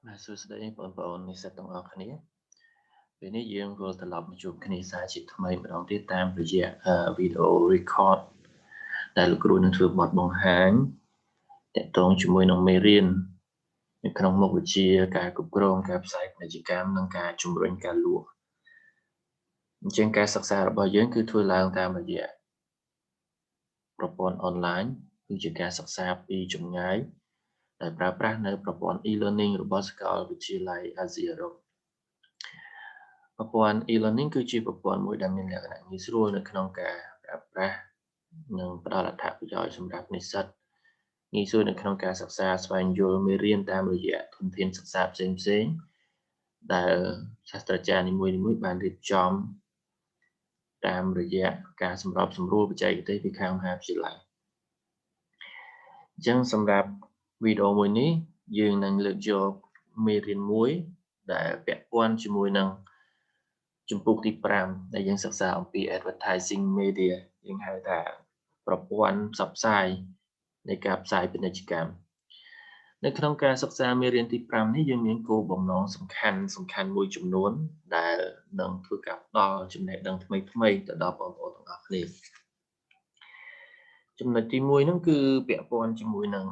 បាទសួស្តីបងប្អូននិស្សិតទាំងអស់គ្នាពេលនេះយើងវិលត្រឡប់មកជួបគ្នាសាជាថ្មីម្ដងទៀតតាមរយៈវីដេអូ record ដែលលោកគ្រូនឹងធ្វើបទបង្ហាញទាក់ទងជាមួយនឹងមេរៀននៅក្នុងមុខវិជ្ជាការគ្រប់គ្រងការផ្សាយពាណិជ្ជកម្មនិងការជំរុញការលក់អញ្ចឹងការសិក្សារបស់យើងគឺធ្វើឡើងតាមរយៈប្រព័ន្ធអនឡាញគឺជាការសិក្សាពីចម្ងាយដែលប្រើប្រាស់នៅប្រព័ន្ធ e-learning របស់សាកលវិទ្យាល័យអាស៊ីអឺរ៉ុបប្រព័ន្ធ e-learning គឺជាប្រព័ន្ធមួយដែលមានលក្ខណៈងាយស្រួលនៅក្នុងការប្រើប្រាស់និងផ្ដល់អត្ថប្រយោជន៍សម្រាប់និស្សិតងាយស្រួលនៅក្នុងការសិក្សាស្វែងយល់មេរៀនតាមរយៈធនធានសិក្សាផ្សេងៗដែលសាស្ត្រាចារ្យនីមួយៗបានរៀបចំតាមរយៈការសម្របសម្រួលបច្ចេកទេសពីខាងមហាវិទ្យាល័យអញ្ចឹងសម្រាប់វីដេអូមួយនេះយើងនឹងលើកយកមេរៀនមួយដែលពាក់ព័ន្ធជាមួយនឹងជំពូកទី5ដែលយើងសិក្សាអំពី advertising media យើងហៅថាប្រព័ន្ធផ្សព្វផ្សាយនៃការផ្សាយពាណិជ្ជកម្មនៅក្នុងការសិក្សាមេរៀនទី5នេះយើងមានគោលបំណងសំខាន់មួយចំនួនដែលនឹងធ្វើការផ្ដល់ចំណេះដឹងថ្មីៗទៅដល់បងប្អូនទាំងអស់គ្នាចំណុចទី1ហ្នឹងគឺពាក់ព័ន្ធជាមួយនឹង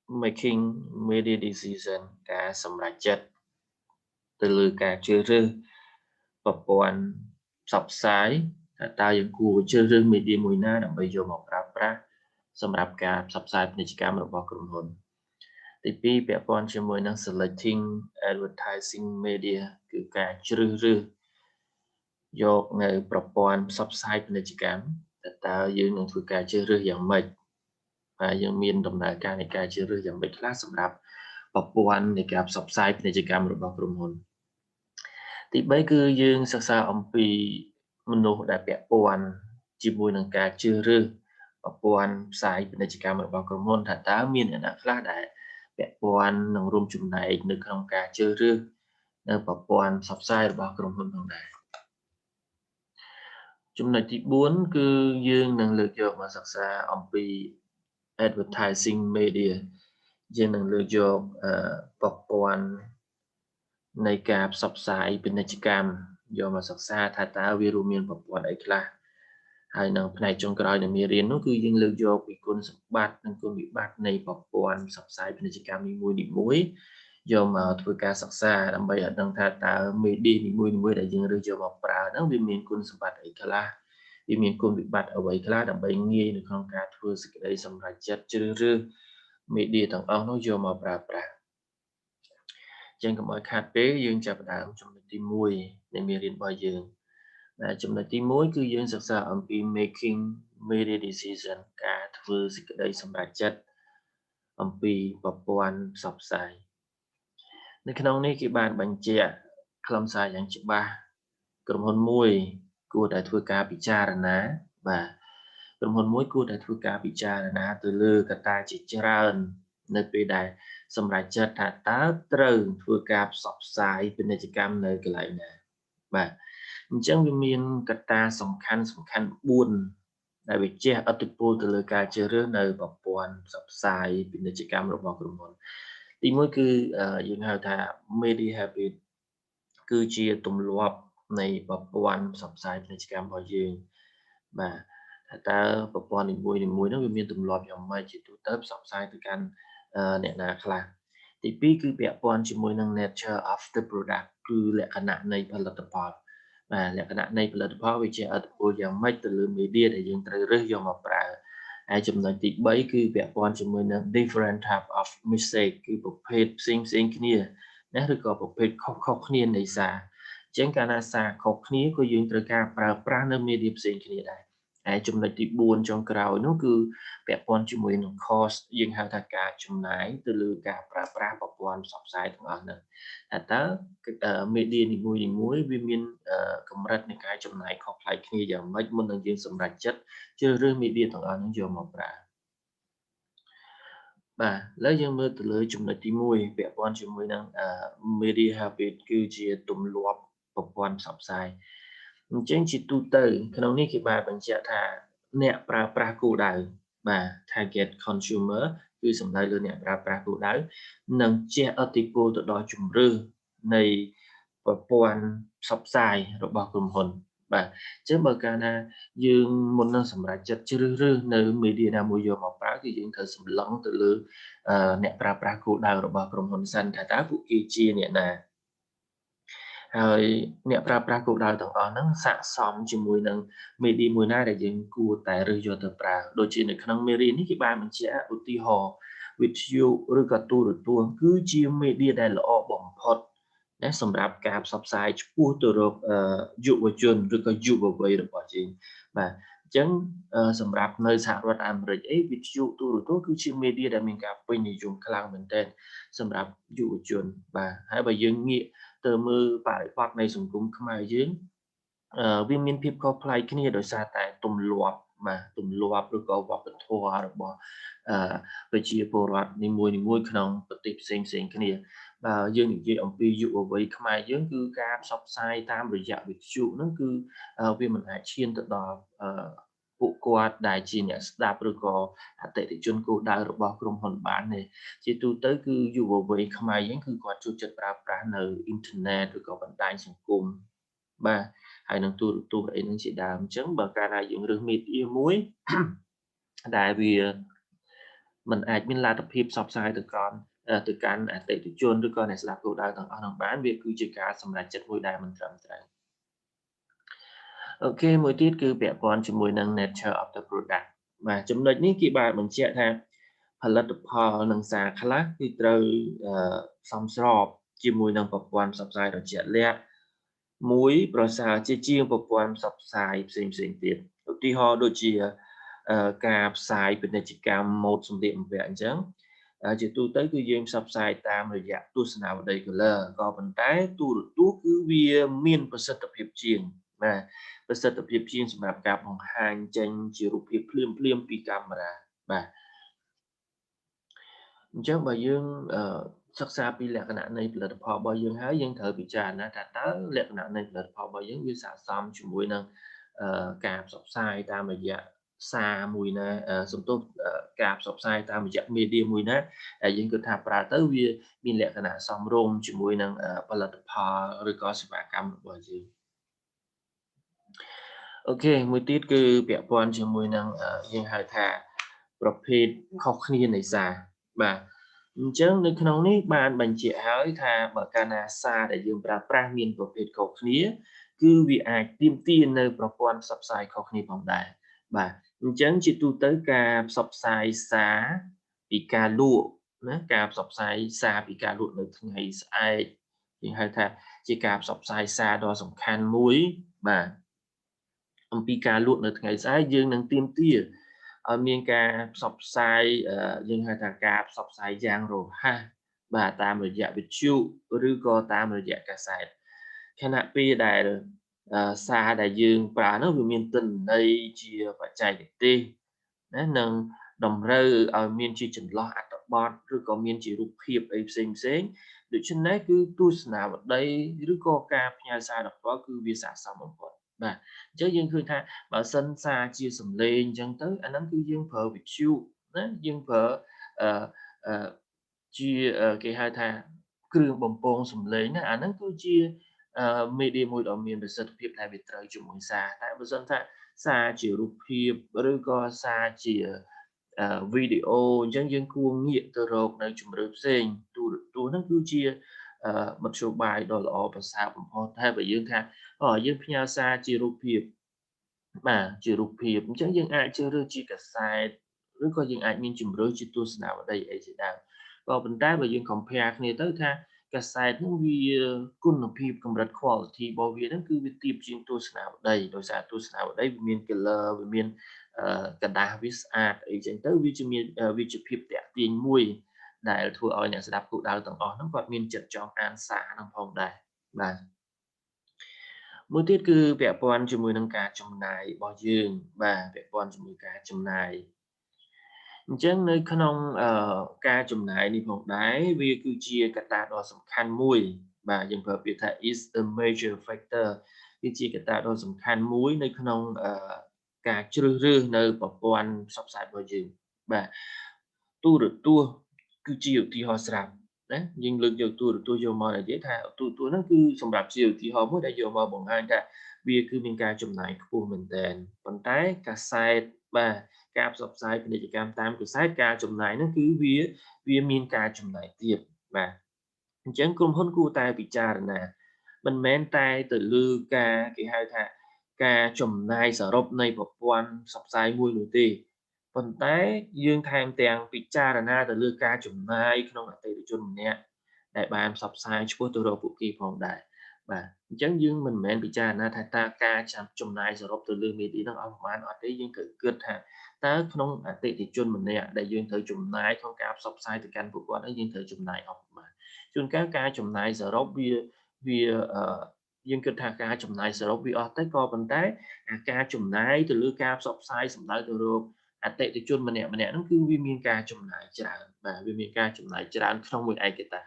making media decision ការសម្រេចចិត្តទៅលើការជ្រើសរើសប្រព័ន្ធផ្សព្វផ្សាយថាតើយើងគួរជ្រើសរើស media មួយណាដើម្បីយកមកប្រើប្រាស់សម្រាប់ការផ្សព្វផ្សាយពាណិជ្ជកម្មរបស់ក្រុមហ៊ុនទី2ពាក់ព័ន្ធជាមួយនឹង selecting advertising media គឺការជ្រើសរើសយកនៅប្រព័ន្ធផ្សព្វផ្សាយពាណិជ្ជកម្មតើយើងនឹងធ្វើការជ្រើសរើសយ៉ាងម៉េចហើយយើងមានដំណើរការនៃការជ្រើសរើសយ៉ាងម៉េចខ្លះសម្រាប់ប្រព័ន្ធនៃការផ្សព្វផ្សាយពាណិជ្ជកម្មរបស់ក្រុមហ៊ុនទី3គឺយើងសិក្សាអំពីមនុស្សដែលពាក់ព័ន្ធជាមួយនឹងការជ្រើសរើសប្រព័ន្ធផ្សាយពាណិជ្ជកម្មរបស់ក្រុមហ៊ុនថាតើមានអ្នកណាខ្លះដែលពាក់ព័ន្ធនឹងរួមចំណែកនៅក្នុងការជ្រើសរើសនៅប្រព័ន្ធផ្សព្វផ្សាយរបស់ក្រុមហ៊ុនផងដែរចំណុចទី4គឺយើងនឹងលើកយកមកសិក្សាអំពី advertising media យើងនឹងលើកយកប្រព័ន្ធនៃការផ្សព្វផ្សាយពាណិជ្ជកម្មយកមកសិក្សាថាតើវារួមមានប្រព័ន្ធអីខ្លះហើយនៅផ្នែកចុងក្រោយនៃមេរៀននោះគឺយើងលើកយកពីគុណសម្បត្តិនិងគុណវិបត្តិនៃប្រព័ន្ធផ្សព្វផ្សាយពាណិជ្ជកម្មនីមួយៗយកមកធ្វើការសិក្សាដើម្បីឲ្យដឹងថាតើ media នីមួយៗដែលយើងរើសយកមកប្រើហ្នឹងវាមានគុណសម្បត្តិអីខ្លះវាមានគុណវិបត្តិអ្វីខ្លះដើម្បីងាយនៅក្នុងការធ្វើសេចក្តីសម្រេចចិត្តជ្រើសរើស media ទាំងអស់នោះយកមកប្រើប្រាស់ចឹងកុំឲ្យខាតពេលយើងចាប់ផ្ដើមចំណុចទី1នៃមេរៀនរបស់យើងចំណុចទី1គឺយើងសិក្សាអំពី making media decision ការធ្វើសេចក្តីសម្រេចចិត្តអំពីប្រព័ន្ធផ្សព្វផ្សាយនៅក្នុងនេះគេបានបញ្ជាក់ខ្លឹមសារយ៉ាងច្បាស់ក្រុមហ៊ុនមួយគួរតែធ្វើការពិចារណាបាទក្រុមហ៊ុនមួយគួរតែធ្វើការពិចារណាទៅលើកត្តាជាច្រើននៅពេលដែលសម្រេចចិត្តថាតើត្រូវធ្វើការផ្សព្វផ្សាយពាណិជ្ជកម្មនៅកន្លែងណាបាទអញ្ចឹងវាមានកត្តាសំខាន់4ដែលវាជះឥទ្ធិពលទៅលើការជ្រើសរើសនៅប្រព័ន្ធផ្សព្វផ្សាយពាណិជ្ជកម្មរបស់ក្រុមហ៊ុនទី1គឺយើងហៅថា media habit គឺជាទម្លាប់នៃប្រព័ន្ធផ្សព្វផ្សាយពាណិជ្ជកម្មរបស់យើងបាទតើប្រព័ន្ធនីមួយៗនោះវាមានទម្លាប់យ៉ាងម៉េចជាទូទៅផ្សព្វផ្សាយទៅកាន់អ្នកណាខ្លះទី2គឺពាក់ព័ន្ធជាមួយនឹង nature of the product គឺលក្ខណៈនៃផលិតផលបាទលក្ខណៈនៃផលិតផលវាជាឥទ្ធិពលយ៉ាងម៉េចទៅលើ media ដែលយើងត្រូវរើសយកមកប្រើហើយចំណុចទី3គឺពាក់ព័ន្ធជាមួយនឹង different type of mistake គឺប្រភេទផ្សេងគ្នាណាឬក៏ប្រភេទខុសគ្នានៃសារអញ្ចឹងកាលណាសារខុសគ្នាក៏យើងត្រូវការប្រើប្រាស់នៅ media ផ្សេងគ្នាដែរហើយចំណុចទី4ចុងក្រោយនោះគឺពាក់ព័ន្ធជាមួយនឹង cost យើងហៅថាការចំណាយទៅលើការប្រើប្រាស់ប្រព័ន្ធផ្សព្វផ្សាយទាំងអស់ហ្នឹងតើ media នីមួយៗវាមានកម្រិតនៃការចំណាយខុសប្លែកគ្នាយ៉ាងម៉េចមុននឹងយើងសម្រេចចិត្តជ្រើសរើស media ទាំងអស់ហ្នឹងយកមកប្រើបាទឥឡូវយើងមើលទៅលើចំណុចទី1ពាក់ព័ន្ធជាមួយនឹង media habit គឺជាទម្លាប់ប្រព័ន្ធផ្សព្វផ្សាយអញ្ចឹងជាទូទៅក្នុងនេះគេបានបញ្ជាក់ថាអ្នកប្រើប្រាស់គោលដៅបាទ target consumer គឺសំដៅលើអ្នកប្រើប្រាស់គោលដៅនិងជះឥទ្ធិពលទៅដល់ជំរឿននៃប្រព័ន្ធផ្សព្វផ្សាយរបស់ក្រុមហ៊ុនបាទអញ្ចឹងបើកាលណាយើងមុននឹងសម្រេចចិត្តជ្រើសរើសនៅ media ណាមួយយកមកប្រើគឺយើងត្រូវសម្លឹងទៅលើអ្នកប្រើប្រាស់គោលដៅរបស់ក្រុមហ៊ុនសិនថាតើពួកគេជាអ្នកណាហើយអ្នកប្រើប្រាស់គោលដៅទាំងអស់ហ្នឹងស័ក្តិសមជាមួយនឹង media មួយណាដែលយើងគួរតែរើសយកទៅប្រើដូចជានៅក្នុង media នេះគេបានបញ្ជាក់ឧទាហរណ៍វិទ្យុឬក៏ទូរទស្សន៍គឺជា media ដែលល្អបំផុតណាសម្រាប់ការផ្សព្វផ្សាយឆ្ពោះទៅរកយុវជនឬក៏យុវវ័យរបស់យើងបាទអញ្ចឹងសម្រាប់នៅសហរដ្ឋអាមេរិកវិទ្យុទូរទស្សន៍គឺជា media ដែលមានការពេញនិយមខ្លាំងមែនទែនសម្រាប់យុវជនបាទហើយបើយើងងាកទៅមើលបរិបទនៃសង្គមខ្មែរយើងវាមានភាពខុសប្លែកគ្នាដោយសារតែទម្លាប់ឬក៏វប្បធម៌របស់ប្រជាពលរដ្ឋនីមួយៗក្នុងប្រទេសផ្សេងៗគ្នាបើយើងនិយាយអំពីយុវវ័យខ្មែរយើងគឺការផ្សព្វផ្សាយតាមរយៈវិទ្យុហ្នឹងគឺវាមិនអាចឈានទៅដល់ពួកគាត់ដែលជាអ្នកស្ដាប់ឬក៏អតិថិជនគោលដៅរបស់ក្រុមហ៊ុនបានទេជាទូទៅគឺយុវវ័យខ្មែរយើងគឺគាត់ចូលចិត្តប្រើប្រាស់នៅអ៊ីនធឺណិតឬក៏បណ្ដាញសង្គមបាទហើយនឹងទូរទស្សន៍អីហ្នឹងជាដើមអញ្ចឹងបើកាលណាយើងរើសមេឌៀមួយ ដែលវាមិនអាចមានលទ្ធភាពផ្សព្វផ្សាយទៅកាន់អតិថិជនឬក៏អ្នកស្ដាប់គោលដៅទាំងអស់នោះបានវាគឺជាការសម្រេចចិត្តមួយដែលមិនត្រឹមត្រូវអូខេមួយទៀតគឺពាក់ព័ន្ធជាមួយនឹង nature of the product បាទចំណុចនេះគេបានបញ្ជាក់ថាផលិតផលនិងសារខ្លះគឺត្រូវសមស្របជាមួយនឹងប្រព័ន្ធផ្សព្វផ្សាយដ៏ជាក់លាក់មួយប្រសើរជាងប្រព័ន្ធផ្សព្វផ្សាយផ្សេងៗទៀតឧទាហរណ៍ដូចជាការផ្សាយពាណិជ្ជកម្មម៉ូដសម្លៀកបំពាក់អញ្ចឹងជាទូទៅគឺយើងផ្សព្វផ្សាយតាមរយៈទស្សនាវដ្តី color ក៏ប៉ុន្តែទូរទស្សន៍គឺវាមានប្រសិទ្ធភាពជាងបាទប្រសិទ្ធភាពជាងសម្រាប់ការបង្ហាញចេញជារូបភាពភ្លាមៗពីកាមេរ៉ាបាទអញ្ចឹងបើយើងសិក្សាពីលក្ខណៈនៃផលិតផលរបស់យើងហើយយើងត្រូវពិចារណាថាតើលក្ខណៈនៃផលិតផលរបស់យើងវាស័ក្តិសមជាមួយនឹងការផ្សព្វផ្សាយតាមរយៈសារមួយណាសំទោសការផ្សព្វផ្សាយតាមរយៈ media មួយណាដែលយើងគិតថាប្រើទៅវាមានលក្ខណៈសមរម្យជាមួយនឹងផលិតផលឬក៏សេវាកម្មរបស់យើងអូខេមួយទៀតគឺពាក់ព័ន្ធជាមួយនឹងយើងហៅថាប្រភេទខុសគ្នានៃសារបាទអញ្ចឹងនៅក្នុងនេះបានបញ្ជាក់ហើយថាបើកាលណាសារដែលយើងប្រើប្រាស់មានប្រភេទខុសគ្នាគឺវាអាចទាមទារនៅប្រព័ន្ធផ្សព្វផ្សាយខុសគ្នាផងដែរបាទអញ្ចឹងជាទូទៅការផ្សព្វផ្សាយសារពីការលក់ណាការផ្សព្វផ្សាយសារពីការលក់នៅថ្ងៃស្អែកយើងហៅថាជាការផ្សព្វផ្សាយសារដ៏សំខាន់មួយបាទអំពីការលក់នៅថ្ងៃស្អែកយើងនឹងទាមទារឲ្យមានការផ្សព្វផ្សាយយើងហៅថាការផ្សព្វផ្សាយយ៉ាងរហ័សបាទតាមរយៈវិទ្យុឬក៏តាមរយៈកាសែតខណៈពេលដែលសារដែលយើងប្រើនោះវាមានទិន្នន័យជាបច្ចេកទេសណានិងតម្រូវឲ្យមានជាចន្លោះអត្ថបទឬក៏មានជារូបភាពអីផ្សេងដូច្នេះគឺទស្សនាវដ្តីឬក៏ការផ្ញើសារដល់ផ្ទាល់គឺវាស័ក្តិសមបំផុតបាទអញ្ចឹងយើងឃើញថាបើសិនសារជាសំឡេងអញ្ចឹងទៅអាហ្នឹងគឺយើងប្រើវិទ្យុណាយើងប្រើអឺជាគេហៅថាគ្រឿងបំពងសំឡេងណាអាហ្នឹងគឺជា media មួយដ៏មានប្រសិទ្ធភាពដែលវាត្រូវជាមួយសារតែបើសិនថាសារជារូបភាពឬក៏សារជាវីដេអូអញ្ចឹងយើងគួរងាកទៅរកនៅជំរឿនផ្សេងទូរទស្សន៍ហ្នឹងគឺជាមធ្យោបាយដ៏ល្អប្រសើរបំផុតតែបើយើងថាយើងផ្ញើសារជារូបភាពបាទជារូបភាពអញ្ចឹងយើងអាចជ្រើសរើសជាកាសែតឬក៏យើងអាចមានជំរឿនជាទស្សនាវដ្តីអីជាដើមក៏ប៉ុន្តែបើយើង compare គ្នាទៅថាកាសែតហ្នឹងវាគុណភាពកម្រិត quality របស់វាហ្នឹងគឺវាទាបជាងទស្សនាវដ្តីដោយសារទស្សនាវដ្តីវាមាន color វាមានកណ្ដាស់វាស្អាតអីចឹងទៅវាជាភាពតាក់ទាញមួយដែលធ្វើឲ្យអ្នកស្ដាប់គោលដៅទាំងអស់ហ្នឹងគាត់មានចិត្តចង់អានសារហ្នឹងផងដែរបាទមួយទៀតគឺពាក់ព័ន្ធជាមួយនឹងការចំណាយរបស់យើងបាទពាក់ព័ន្ធជាមួយការចំណាយអញ្ចឹងនៅក្នុងការចំណាយនេះផងដែរវាគឺជាកត្តាដ៏សំខាន់មួយបាទយើងប្រើពាក្យថា is a major factor គឺជាកត្តាដ៏សំខាន់មួយនៅក្នុងការជ្រើសរើសនៅប្រព័ន្ធផ្សព្វផ្សាយរបស់យើងបាទ ទូរទស្សន៍គឺជាឧទាហរណ៍ស្រាប់ណាយើងលើកយកទូរទស្សន៍យកមកនិយាយថាទូរទស្សន៍ហ្នឹងគឺសម្រាប់ជាឧទាហរណ៍មួយដែលយកមកបង្ហាញថាវាគឺមានការចំណាយខ្ពស់មែនទែនប៉ុន្តែកាសែតបាទការផ្សព្វផ្សាយពាណិជ្ជកម្មតាមកាសែតការចំណាយហ្នឹងគឺវាមានការចំណាយទៀតបាទអញ្ចឹងក្រុមហ៊ុនគួរតែពិចារណាមិនមែនតែទៅលើការគេហៅថាការចំណាយសរុបនៃប្រព័ន្ធផ្សព្វផ្សាយមួយនោះទេប៉ុន្តែយើងថែមទាំងពិចារណាទៅលើការចំណាយក្នុងអតិថិជនម្នាក់ដែលបានផ្សព្វផ្សាយឆ្ពោះទៅរកពួកគេផងដែរបាទអញ្ចឹងយើងមិនមែនពិចារណាថាតើការចំណាយសរុបទៅលើមេឌៀហ្នឹងអស់ប្រមាណអត់ទេយើងត្រូវគិតថាតើក្នុងអតិថិជនម្នាក់ដែលយើងត្រូវចំណាយក្នុងការផ្សព្វផ្សាយទៅកាន់ពួកគាត់ហ្នឹងយើងត្រូវចំណាយអស់ប្រមាណជួនកាលការចំណាយសរុបវាយើងគិតថាការចំណាយសរុបវាអស់ទៅក៏ប៉ុន្តែការចំណាយទៅលើការផ្សព្វផ្សាយសំដៅទៅរកអតិថិជនម្នាក់ៗហ្នឹងគឺវាមានការចំណាយច្រើនបាទវាមានការចំណាយច្រើនក្នុងមួយឯកតា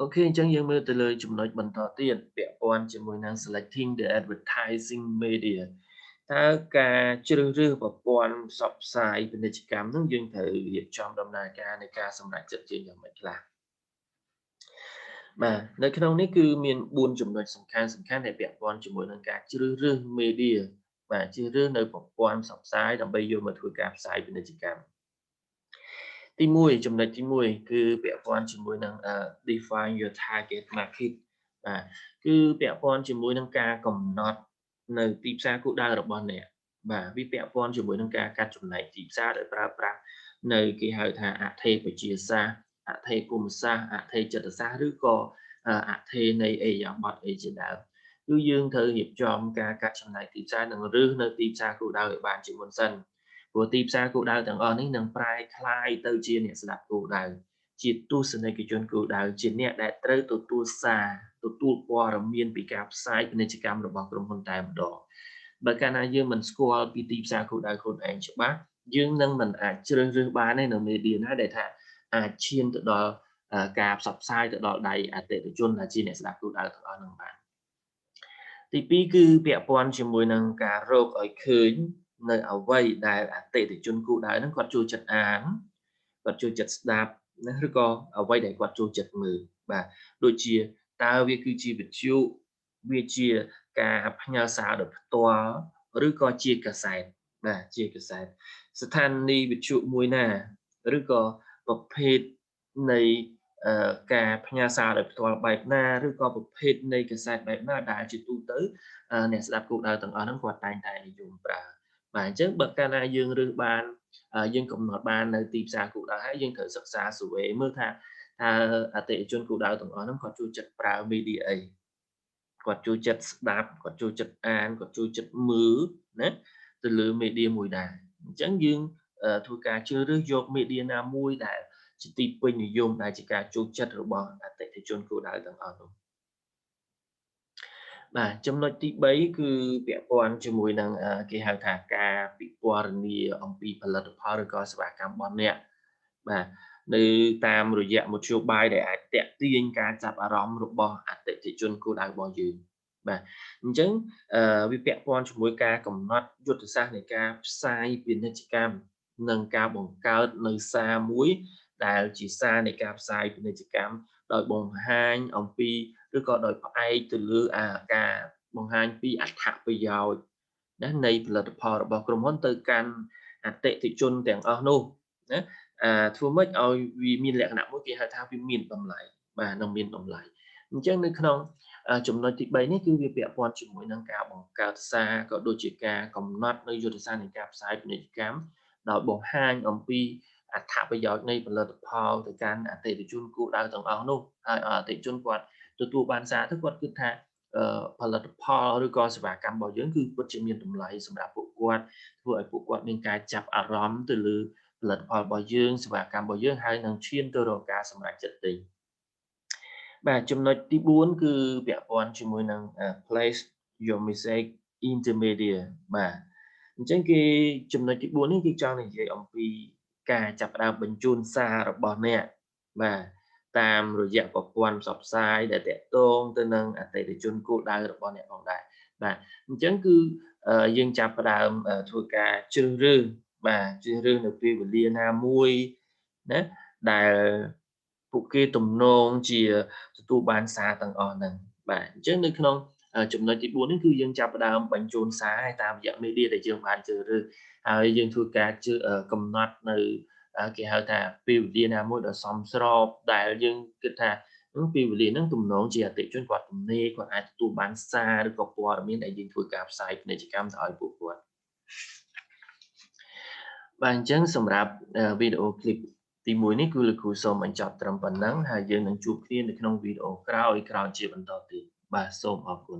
អូខេអញ្ចឹងយើងមើលទៅលើចំណុចបន្តទៀតពាក់ព័ន្ធជាមួយនឹង selecting the advertising media តើការជ្រើសរើសប្រព័ន្ធផ្សព្វផ្សាយពាណិជ្ជកម្មហ្នឹងយើងត្រូវរៀបចំដំណើរការនៃការសម្រេចចិត្តជាយ៉ាងម៉េចខ្លះបាទនៅក្នុងនេះគឺមាន4ចំណុចសំខាន់ៗដែលពាក់ព័ន្ធជាមួយនឹងការជ្រើសរើស media បាទជ្រើសរើសនៅប្រព័ន្ធផ្សព្វផ្សាយដើម្បីយកមកធ្វើការផ្សាយពាណិជ្ជកម្មទី1ចំណុចទី1គឺពាក់ព័ន្ធជាមួយនឹងdefine your target market បាទគឺពាក់ព័ន្ធជាមួយនឹងការកំណត់នៅទីផ្សារគោលដៅរបស់អ្នកបាទវាពាក់ព័ន្ធជាមួយនឹងការកាត់ចំណែកទីផ្សារដោយប្រើប្រាស់នៅគេហៅថាអថេបជាសាស្ត្រអថេគមសាស្ត្រអថេចិត្តសាស្ត្រឬក៏អថេនៃអេយ៉ាប័តអីជាដើមគឺយើងត្រូវរៀបចំការកាត់ចំណែកទីផ្សារនិងរើសនៅទីផ្សារគោលដៅឲ្យបានជាមុនសិនព្រោះទីផ្សារគោលដៅទាំងអស់នេះនឹងប្រែក្លាយទៅជាអ្នកស្ដាប់គោលដៅជាទស្សនិកជនគោលដៅជាអ្នកដែលត្រូវទទួលសារទទួលព័ត៌មានពីការផ្សាយពាណិជ្ជកម្មរបស់ក្រុមហ៊ុនតែម្ដងបើកាលណាយើងមិនស្គាល់ពីទីផ្សារគោលដៅខ្លួនឯងច្បាស់យើងនឹងមិនអាចជ្រើសរើសបានទេនៅមេឌៀណាដែលថាអាចឈានទៅដល់ការផ្សព្វផ្សាយទៅដល់ដៃអតិថិជនដែលជាអ្នកស្ដាប់គោលដៅទាំងអស់នឹងបានទី2គឺពាក់ព័ន្ធជាមួយនឹងការរកឲ្យឃើញនៅអ្វីដែលអតិថិជនគោលដៅហ្នឹងគាត់ចូលចិត្តអានគាត់ចូលចិត្តស្ដាប់ណាឬក៏អ្វីដែលគាត់ចូលចិត្តមើលបាទដូចជាតើវាគឺជាវិទ្យុវាជាការផ្ញើសារដោយផ្ទាល់ឬក៏ជាកាសែតបាទជាកាសែតស្ថានីយវិទ្យុមួយណាឬក៏ប្រភេទនៃការផ្ញើសារដោយផ្ទាល់បែបណាឬក៏ប្រភេទនៃកាសែតបែបណាដែលជាទូទៅអ្នកស្ដាប់គោលដៅទាំងអស់ហ្នឹងគាត់តែងតែនិយមប្រើបាទអញ្ចឹងបើកាលណាយើងរើសបានយើងកំណត់បាននៅទីផ្សារគោលដៅហើយយើងត្រូវសិក្សា survey មើលថាអតិថិជនគោលដៅទាំងអស់ហ្នឹងគាត់ចូលចិត្តប្រើ media អីគាត់ចូលចិត្តស្ដាប់គាត់ចូលចិត្តអានគាត់ចូលចិត្តមើលណាទៅលើ media មួយដែរអញ្ចឹងយើងធ្វើការជ្រើសរើសយក media ណាមួយដែលជាទីពេញនិយមដែលជាការចូលចិត្តរបស់អតិថិជនគោលដៅទាំងអស់នោះបាទចំណុចទី3គឺពាក់ព័ន្ធជាមួយនឹងគេហៅថាការពិពណ៌នាអំពីផលិតផលឬក៏សេវាកម្មរបស់អ្នកបាទនៅតាមរយៈមធ្យោបាយដែលអាចតាក់ទាញការចាប់អារម្មណ៍របស់អតិថិជនគោលដៅរបស់យើងបាទអញ្ចឹងវាពាក់ព័ន្ធជាមួយការកំណត់យុទ្ធសាស្ត្រនៃការផ្សាយពាណិជ្ជកម្មនិងការបង្កើតនៅសារមួយដែលជាសារនៃការផ្សាយពាណិជ្ជកម្មដោយបង្ហាញអំពីឬក៏ដោយផ្អែកទៅលើការបង្ហាញពីអត្ថប្រយោជន៍ណានៃផលិតផលរបស់ក្រុមហ៊ុនទៅកាន់អតិថិជនទាំងអស់នោះណាធ្វើម៉េចឲ្យវាមានលក្ខណៈមួយគេហៅថាវាមានតម្លៃបាទនឹងមានតម្លៃអញ្ចឹងនៅក្នុងចំណុចទី3នេះគឺវាពាក់ព័ន្ធជាមួយនឹងការបង្កើតសារក៏ដូចជាការកំណត់នៅយុទ្ធសាស្ត្រនៃការផ្សាយពាណិជ្ជកម្មដោយបង្ហាញអំពីអត្ថប្រយោជន៍នៃផលិតផលទៅកាន់អតិថិជនគោលដៅទាំងអស់នោះហើយអតិថិជនគាត់ទទួលបានសារទៅគាត់គិតថាផលិតផលឬក៏សេវាកម្មរបស់យើងគឺពិតជាមានតម្លៃសម្រាប់ពួកគាត់ធ្វើឲ្យពួកគាត់មានការចាប់អារម្មណ៍ទៅលើផលិតផលរបស់យើងសេវាកម្មរបស់យើងហើយនឹងឈានទៅរកការសម្រេចចិត្តទិញបាទចំណុចទី4គឺពាក់ព័ន្ធជាមួយនឹង place your message in the media បាទអញ្ចឹងគេចំណុចទី4នេះគេចង់និយាយអំពីការចាប់ផ្ដើមបញ្ជូនសាររបស់អ្នកបាទតាមរយៈប្រព័ន្ធផ្សព្វផ្សាយដែលតាក់ទងទៅនឹងអតិថិជនគោលដៅរបស់អ្នកផងដែរបាទអញ្ចឹងគឺយើងចាប់ផ្ដើមធ្វើការជ្រើសរើស បាទជ្រើសរើសនៅពេលវេលាណាមួយណាដែលពួកគេទំនងជាទទួលបានសារទាំងអស់ហ្នឹងបាទអញ្ចឹងនៅក្នុងចំណុចទី4នេះគឺយើងចាប់ផ្ដើមបញ្ជូនសារឲ្យតាមរយៈ media ដែលយើងបានជ្រើសរើសហើយយើងធ្វើការកំណត់នៅគេហៅថាពេលវេលាណាមួយដ៏សមស្របដែលយើងគិតថាពេលវេលាហ្នឹងទំនងជាអតិថិជនគាត់ទំនេរគាត់អាចទទួលបានសារឬក៏ព័ត៌មានដែលយើងធ្វើការផ្សាយពាណិជ្ជកម្មទៅឲ្យពួកគាត់បាទអញ្ចឹងសម្រាប់វីដេអូឃ្លីបទី1នេះគឺលោកគ្រូសូមបញ្ចប់ត្រឹមប៉ុណ្ណឹងហើយយើងនឹងជួបគ្នានៅក្នុងវីដេអូក្រោយជាបន្តទៀតបាទសូមអរគុណ